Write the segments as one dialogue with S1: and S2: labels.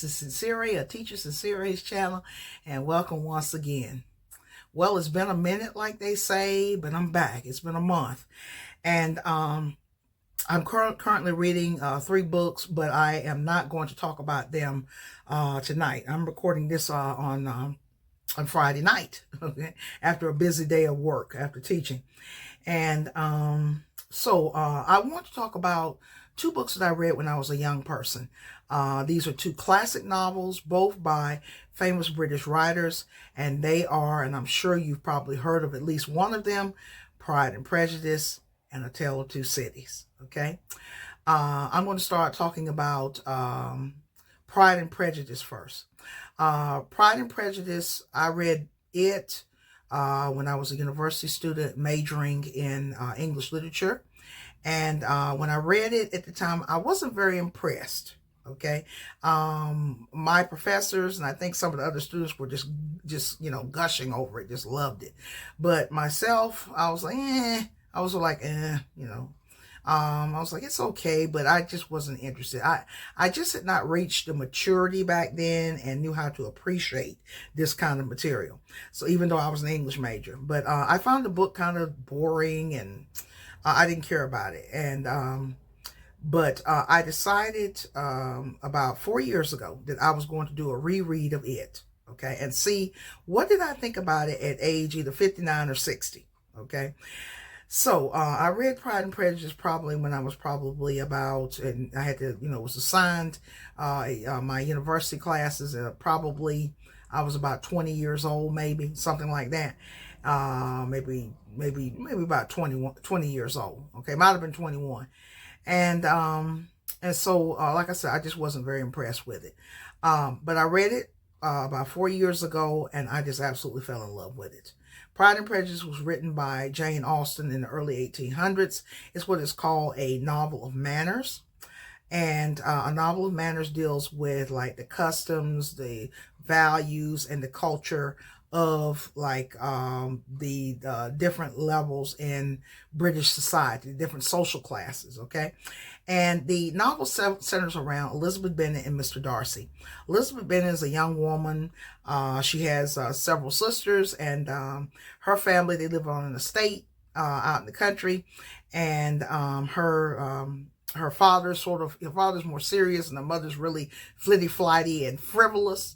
S1: This is Sincere, a Teacher Sincere's channel, and welcome once again. Well, it's been a minute, like they say, but I'm back. It's been a month, and I'm currently reading 3 books, but I am not going to talk about them tonight. I'm recording this on Friday night, okay, after a busy day of work, after teaching, and so I want to talk about 2 books that I read when I was a young person. These are 2 classic novels, both by famous British writers, and they are, and I'm sure you've probably heard of at least one of them, Pride and Prejudice and A Tale of Two Cities, okay? I'm going to start talking about Pride and Prejudice first. Pride and Prejudice, I read it when I was a university student majoring in English literature. And when I read it at the time, I wasn't very impressed. Okay. My professors, and I think some of the other students were just, gushing over it, just loved it. But myself, I was like, I was like, I was like, it's okay, but I just wasn't interested. I just had not reached the maturity back then and knew how to appreciate this kind of material. So even though I was an English major, but I found the book kind of boring, and I didn't care about it. And but I decided about 4 years ago that I was going to do a reread of it, okay, and see what did I think about it at age either 59 or 60, okay. So I read Pride and Prejudice probably when I was probably about, and I had to, was assigned my university classes, probably I was about 20 years old, maybe something like that. Maybe about 20 years old. Okay. Might have been 21. And so, like I said, I just wasn't very impressed with it. But I read it, about 4 years ago, and I just absolutely fell in love with it. Pride and Prejudice was written by Jane Austen in the early 1800s. It's what is called a novel of manners. And a novel of manners deals with like the customs, the values, and the culture of like the different levels in British society, different social classes, okay? And the novel centers around Elizabeth Bennet and Mr. Darcy. Elizabeth Bennet is a young woman. She has several sisters, and her family, they live on an estate out in the country, and her father's her father's more serious, and the mother's really flitty-flighty and frivolous.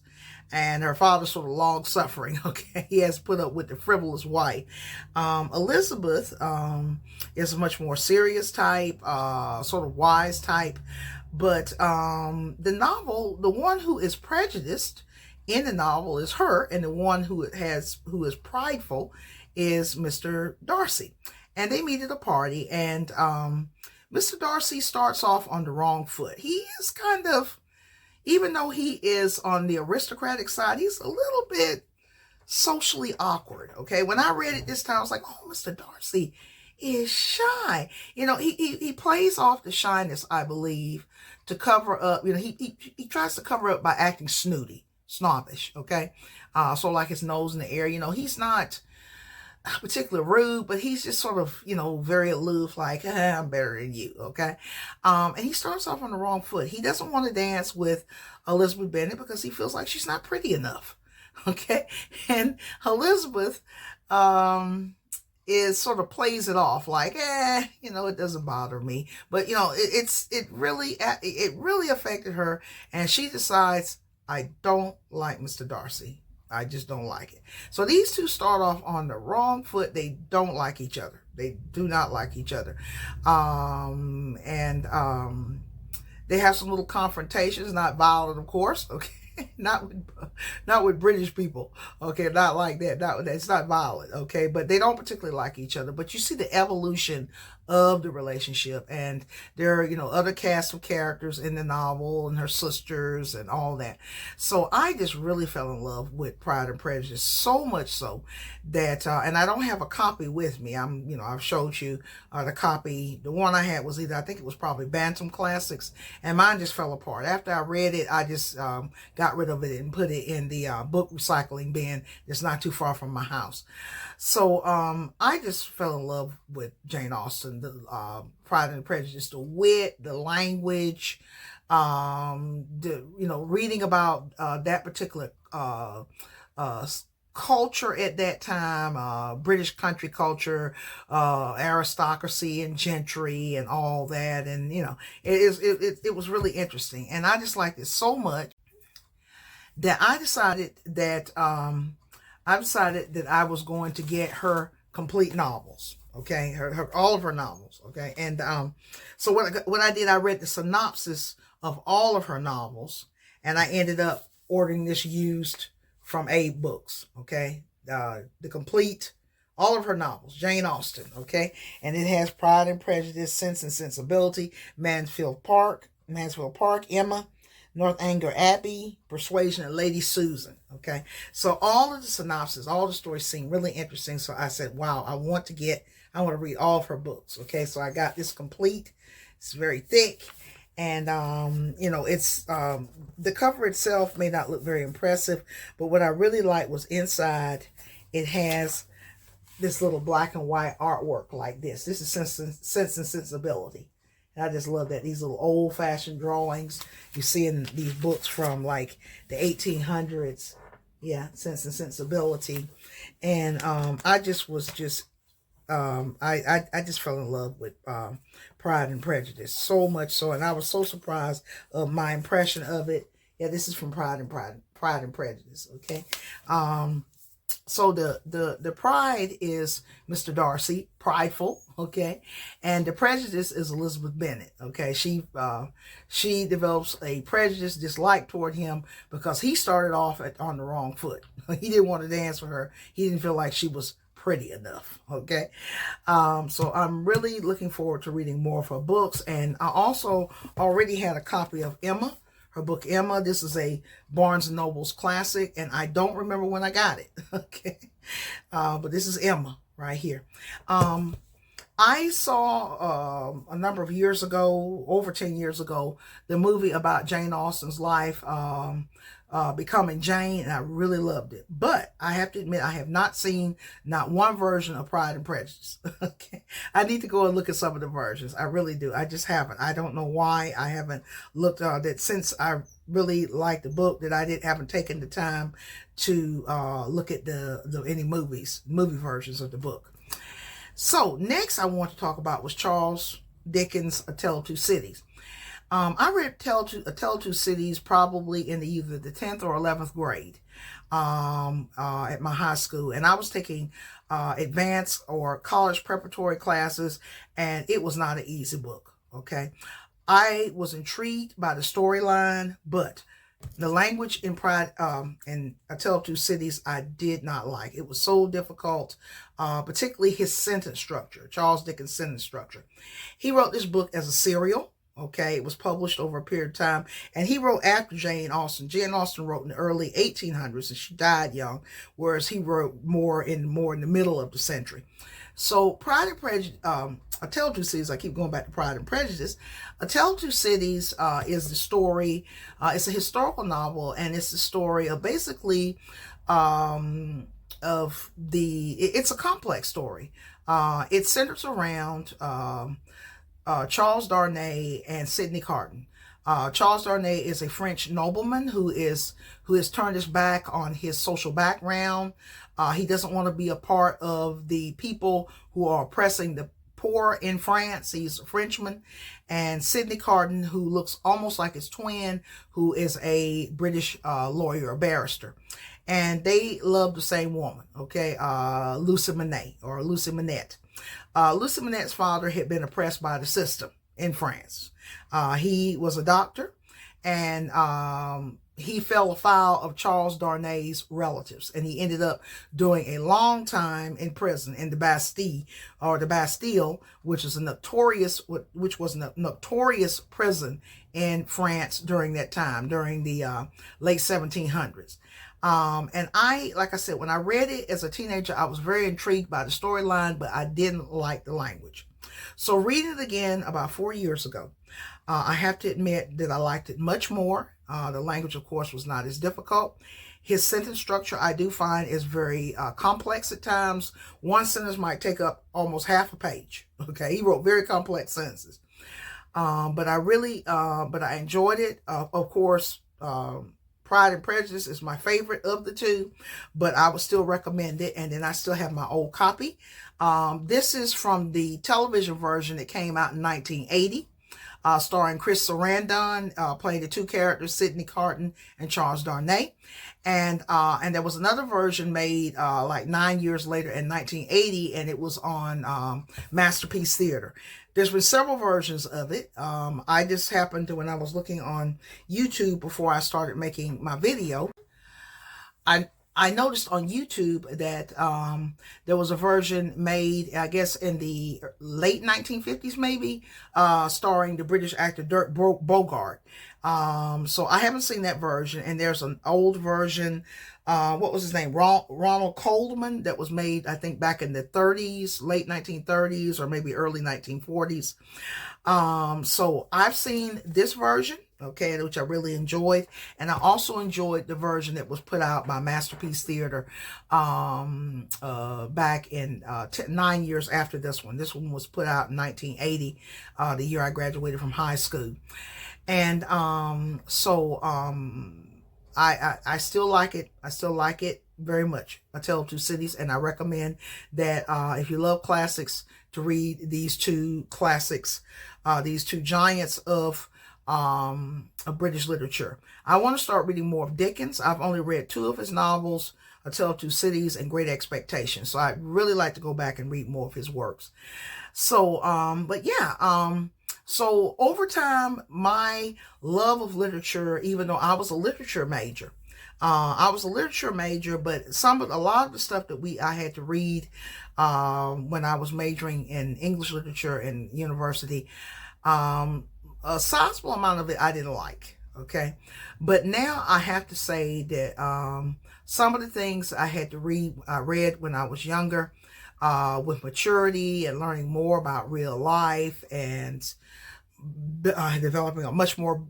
S1: And her father's sort of long-suffering, okay? He has put up with the frivolous wife. Elizabeth is a much more serious type, sort of wise type. But the novel, the one who is prejudiced in the novel is her, and the one who is prideful is Mr. Darcy. And they meet at a party, and Mr. Darcy starts off on the wrong foot. He is kind of, even though he is on the aristocratic side, he's a little bit socially awkward, okay? When I read it this time, I was like, oh, Mr. Darcy is shy. He plays off the shyness, I believe, to cover up, he tries to cover up by acting snooty, snobbish, okay? So like his nose in the air, he's not particularly rude, but he's just sort of, very aloof, like, I'm better than you, okay? And he starts off on the wrong foot. He doesn't want to dance with Elizabeth Bennet because he feels like she's not pretty enough, okay? And Elizabeth is sort of plays it off like, it doesn't bother me. But, it really affected her, and she decides, I don't like Mr. Darcy. I just don't like it. So these two start off on the wrong foot. They don't like each other. They do not like each other. They have some little confrontations, not violent, of course, okay? Not with British people, okay? Not like that. It's not violent, okay? But they don't particularly like each other. But you see the evolution of the relationship, and there are, other cast of characters in the novel, and her sisters and all that. So I just really fell in love with Pride and Prejudice, so much so that, and I don't have a copy with me. I've showed you the copy. The one I had was I think it was probably Bantam Classics, and mine just fell apart. After I read it, I just got got rid of it and put it in the book recycling bin that's not too far from my house. So I just fell in love with Jane Austen, the Pride and Prejudice, the wit, the language, reading about that particular culture at that time, British country culture, aristocracy and gentry and all that. And, it was really interesting. And I just liked it so much that I decided that I was going to get her complete novels. Okay. Her all of her novels. Okay. And, so what I did, I read the synopsis of all of her novels, and I ended up ordering this used from Abe Books, okay? The complete, all of her novels, Jane Austen, okay? And it has Pride and Prejudice, Sense and Sensibility, Mansfield Park, Emma, Northanger Abbey, Persuasion, and Lady Susan, okay? So all of the synopsis, all the stories seem really interesting. So I said, wow, I want to read all of her books, okay? So I got this complete. It's very thick. And, it's, the cover itself may not look very impressive, but what I really liked was inside, it has this little black and white artwork like this. This is Sense and Sensibility. And I just love that. These little old fashioned drawings you see in these books from like the 1800s. Yeah. Sense and Sensibility. And, I just fell in love with, Pride and Prejudice, so much so, and I was so surprised of my impression of it. Yeah, this is from Pride and Prejudice. Okay, so the Pride is Mr. Darcy, prideful. Okay, and the Prejudice is Elizabeth Bennet. Okay, she develops a prejudice, dislike toward him because he started off on the wrong foot. He didn't want to dance with her. He didn't feel like she was pretty enough. Okay. So I'm really looking forward to reading more of her books. And I also already had a copy of Emma, her book Emma. This is a Barnes & Noble's classic, and I don't remember when I got it. Okay. But this is Emma right here. I saw a number of years ago, over 10 years ago, the movie about Jane Austen's life, Becoming Jane, and I really loved it. But I have to admit, I have not seen not one version of Pride and Prejudice. Okay, I need to go and look at some of the versions. I really do. I just haven't. I don't know why I haven't looked at that since I really liked the book, that I haven't taken the time to look at any movie versions of the book. So next I want to talk about was Charles Dickens' A Tale of Two Cities. I read A Tale of Two Cities probably in either the 10th or 11th grade at my high school. And I was taking advanced or college preparatory classes, and it was not an easy book, okay? I was intrigued by the storyline, but the language in Pride in A Tale of Two Cities, I did not like. It was so difficult, particularly his sentence structure, Charles Dickens' sentence structure. He wrote this book as a serial. Okay, it was published over a period of time, and he wrote after Jane Austen. Jane Austen wrote in the early 1800s, and she died young, whereas he wrote more in the middle of the century. So Pride and Prejudice, A Tale of Two Cities, I keep going back to Pride and Prejudice. A Tale of Two Cities is the story, it's a historical novel, and it's the story of basically it's a complex story. It centers around Charles Darnay and Sidney Carton. Charles Darnay is a French nobleman who has turned his back on his social background. He doesn't want to be a part of the people who are oppressing the poor in France. He's a Frenchman. And Sidney Carton, who looks almost like his twin, who is a British lawyer, a barrister. And they love the same woman, okay? Lucy Manette. Lucy Manette's father had been oppressed by the system in France. He was a doctor, and he fell afoul of Charles Darnay's relatives, and he ended up doing a long time in prison in the Bastille, which was a notorious prison in France during that time, during the late 1700s. And like I said, when I read it as a teenager, I was very intrigued by the storyline, but I didn't like the language. So reading it again about 4 years ago, I have to admit that I liked it much more. The language, of course, was not as difficult. His sentence structure, I do find, is very complex at times. One sentence might take up almost half a page. Okay, he wrote very complex sentences. But I enjoyed it. Of course, Pride and Prejudice is my favorite of the two, but I would still recommend it. And then I still have my old copy. This is from the television version that came out in 1980. Starring Chris Sarandon, playing the two characters, Sidney Carton and Charles Darnay. And there was another version made like 9 years later in 1980, and it was on Masterpiece Theater. There's been several versions of it. I just happened to, when I was looking on YouTube before I started making my video, I noticed on YouTube that there was a version made, I guess, in the late 1950s, maybe, starring the British actor Dirk Bogarde. So I haven't seen that version. And there's an old version, what was his name? Ronald Coleman, that was made, I think, back in the 30s, late 1930s, or maybe early 1940s. So I've seen this version, okay, which I really enjoyed. And I also enjoyed the version that was put out by Masterpiece Theater back in 9 years after this one. This one was put out in 1980, the year I graduated from high school. And I still like it. I still like it very much. A Tale of Two Cities. And I recommend that if you love classics, to read these two classics, these two giants of British literature. I want to start reading more of Dickens. I've only read 2 of his novels, A Tale of Two Cities and Great Expectations. So I'd really like to go back and read more of his works. So, but yeah, so over time, my love of literature, even though I was a literature major, but a lot of the stuff that I had to read when I was majoring in English literature in university, a sizable amount of it I didn't like. Okay, but now I have to say that some of the things I had to read, I read when I was younger, with maturity and learning more about real life and developing a much more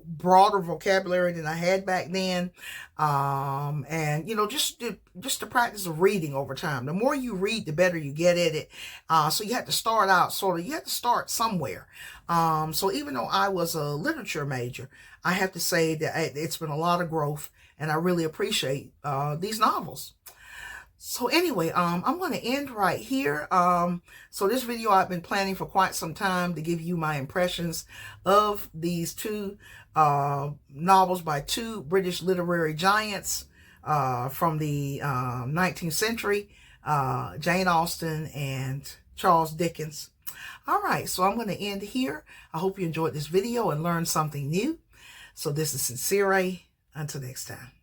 S1: broader vocabulary than I had back then, and just the practice of reading over time. The more you read, the better you get at it. So you have to start out you have to start somewhere. So even though I was a literature major, I have to say that it's been a lot of growth, and I really appreciate these novels. So anyway, I'm going to end right here. So this video I've been planning for quite some time to give you my impressions of these 2 novels by 2 British literary giants from the 19th century, Jane Austen and Charles Dickens. All right, so I'm going to end here. I hope you enjoyed this video and learned something new. So this is Sincere. Until next time.